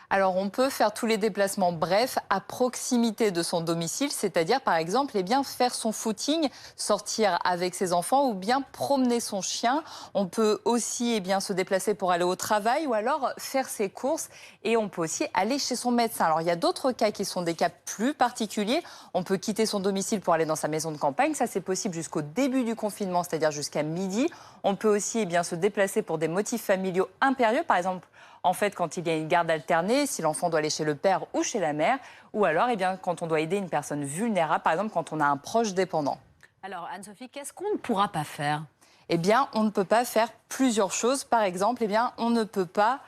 Alors, on peut faire tous les déplacements brefs à proximité de son domicile, c'est-à-dire, par exemple, faire son footing, sortir avec ses enfants ou bien promener son chien. On peut aussi se déplacer pour aller au travail ou alors faire ses courses et on peut aussi aller chez son médecin. Alors, il y a d'autres cas qui sont des cas plus particuliers. On peut quitter son domicile pour aller dans sa maison de campagne. Ça, c'est possible jusqu'au début du confinement, c'est-à-dire jusqu'à midi. On peut aussi se déplacer pour des motifs familiaux impérieux, par exemple, quand il y a une garde alternée, si l'enfant doit aller chez le père ou chez la mère, ou alors quand on doit aider une personne vulnérable, par exemple quand on a un proche dépendant. Alors, Anne-Sophie, qu'est-ce qu'on ne pourra pas faire? On ne peut pas faire plusieurs choses. Par exemple, on ne peut pas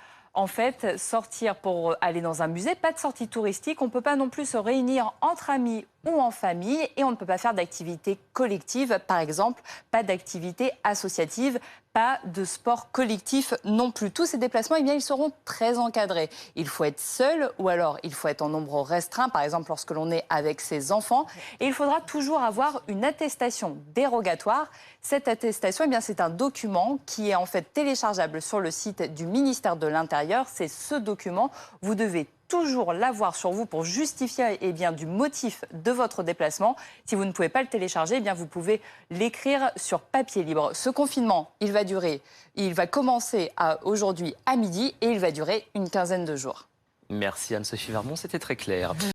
sortir pour aller dans un musée, pas de sortie touristique. On ne peut pas non plus se réunir entre amis ou en famille et on ne peut pas faire d'activités collectives, par exemple, pas d'activités associatives, pas de sport collectif non plus. Tous ces déplacements, ils seront très encadrés. Il faut être seul ou alors il faut être en nombre restreint, par exemple lorsque l'on est avec ses enfants. Et il faudra toujours avoir une attestation dérogatoire. Cette attestation, c'est un document qui est en fait téléchargeable sur le site du ministère de l'Intérieur. C'est ce document. Vous devez toujours l'avoir sur vous pour justifier du motif de votre déplacement. Si vous ne pouvez pas le télécharger, vous pouvez l'écrire sur papier libre. Ce confinement, il va commencer aujourd'hui à midi et il va durer une quinzaine de jours. Merci Anne-Sophie Vermont, c'était très clair.